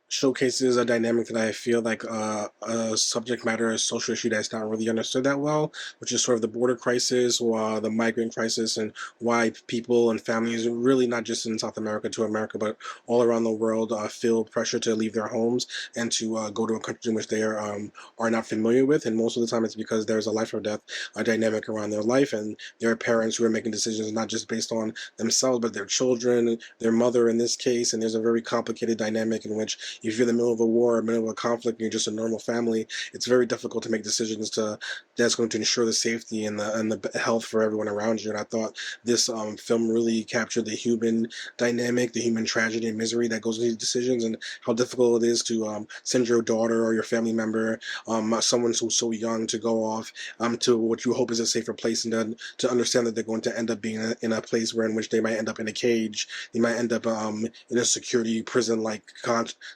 Showcases a dynamic that I feel like a subject matter, a social issue that's not really understood that well, which is sort of the border crisis or the migrant crisis, and why people and families, really not just in South America to America, but all around the world, feel pressure to leave their homes and to go to a country in which they are not familiar with. And most of the time, it's because there's a life or death dynamic around their life, and there are parents who are making decisions not just based on themselves, but their children, their mother in this case. And there's a very complicated dynamic in which if you're in the middle of a war, middle of a conflict, and you're just a normal family, it's very difficult to make decisions that's going to ensure the safety and the health for everyone around you. And I thought this film really captured the human dynamic, the human tragedy and misery that goes into these decisions, and how difficult it is to send your daughter or your family member, someone who's so young, to go off to what you hope is a safer place, and then to understand that they're going to end up being in a place where in which they might end up in a cage, they might end up in a security prison like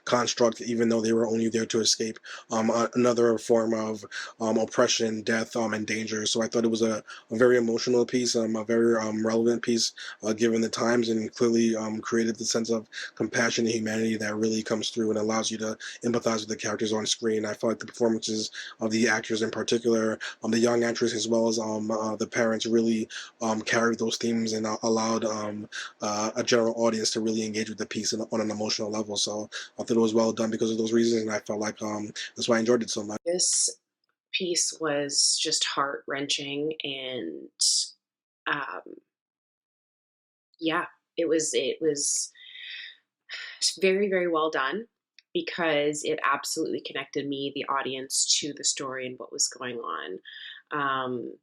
construct, even though they were only there to escape another form of oppression, death, and danger. So I thought it was a very emotional piece, a very relevant piece given the times, and clearly created the sense of compassion and humanity that really comes through and allows you to empathize with the characters on screen. I felt like the performances of the actors in particular, the young actress as well as the parents, really carried those themes and allowed a general audience to really engage with the piece on an emotional level. So I thought it was well done because of those reasons, and I felt like that's why I enjoyed it so much. This piece was just heart wrenching, and um, yeah, it was very, very well done because it absolutely connected me, the audience, to the story and what was going on. Um,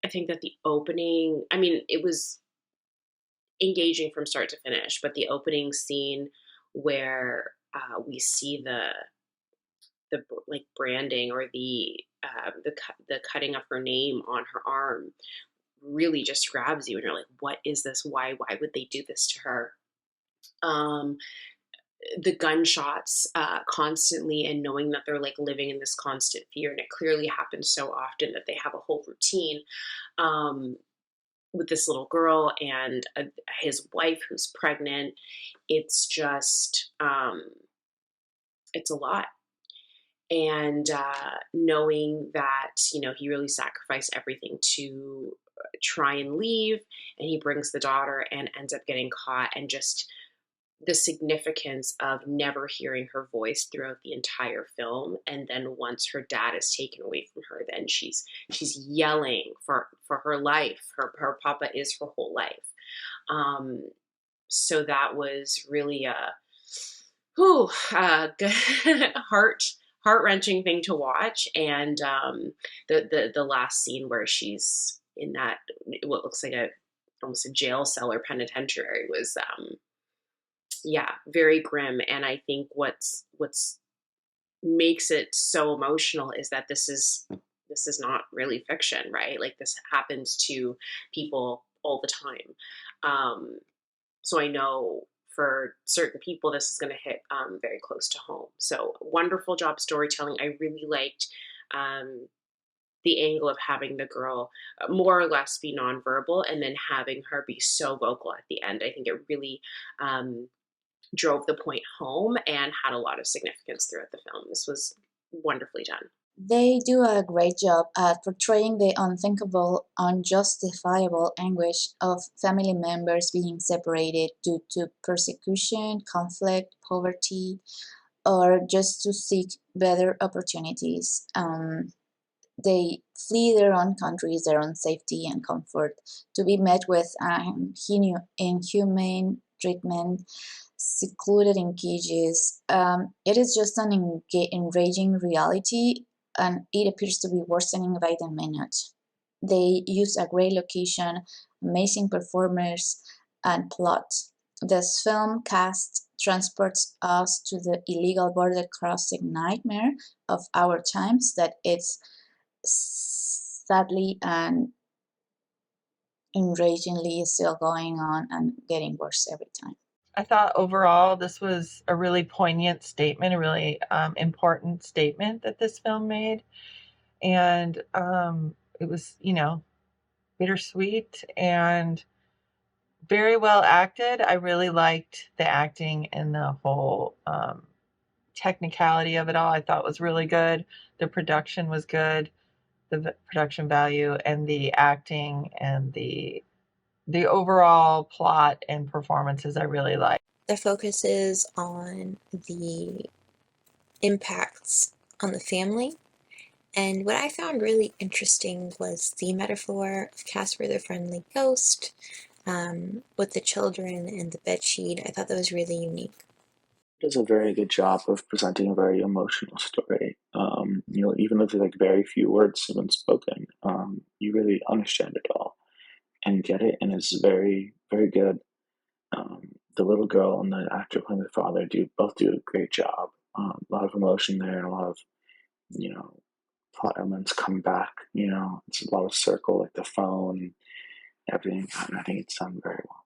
I think that the opening, I mean, it was engaging from start to finish, but the opening scene where we see the like branding or the cutting of her name on her arm really just grabs you, and you're like, what is this? Why would they do this to her? Um, the gunshots constantly, and knowing that they're like living in this constant fear, and it clearly happens so often that they have a whole routine um, with this little girl and his wife who's pregnant. It's just it's a lot. And knowing that, he really sacrificed everything to try and leave, and he brings the daughter and ends up getting caught, and just the significance of never hearing her voice throughout the entire film, and then once her dad is taken away from her, then she's yelling for her life. Her papa is her whole life. um so that was really a whew, heart wrenching thing to watch. And the last scene where she's in that, what looks like a almost a jail cell or penitentiary, was yeah, very grim. And I think what's makes it so emotional is that this is not really fiction, right? Like, this happens to people all the time. So I know for certain people, this is going to hit very close to home. So wonderful job storytelling. I really liked um, the angle of having the girl more or less be nonverbal, and then having her be so vocal at the end. I think it really drove the point home and had a lot of significance throughout the film. This was wonderfully done. They do a great job at portraying the unthinkable, unjustifiable anguish of family members being separated due to persecution, conflict, poverty, or just to seek better opportunities. They flee their own countries, their own safety and comfort, to be met with inhumane treatment, secluded in cages. It is just an enraging reality, and it appears to be worsening by the minute. They use a great location, amazing performers, and plot. This film cast transports us to the illegal border crossing nightmare of our times that it's sadly and enragingly still going on and getting worse every time. I thought overall this was a really poignant statement, a really important statement that this film made. And it was, bittersweet and very well acted. I really liked the acting and the whole technicality of it all. I thought was really good. The production was good, the production value and the acting and the overall plot and performances I really liked. The focus is on the impacts on the family. And what I found really interesting was the metaphor of Casper the Friendly Ghost with the children and the bedsheet. I thought that was really unique. Does a very good job of presenting a very emotional story. Even if like very few words have been spoken, you really understand it all and get it, and it's very, very good. The little girl and the actor playing the father both do a great job. A lot of emotion there, and a lot of you know plot elements come back. It's a lot of circle, like the phone, everything. I think it's done very well.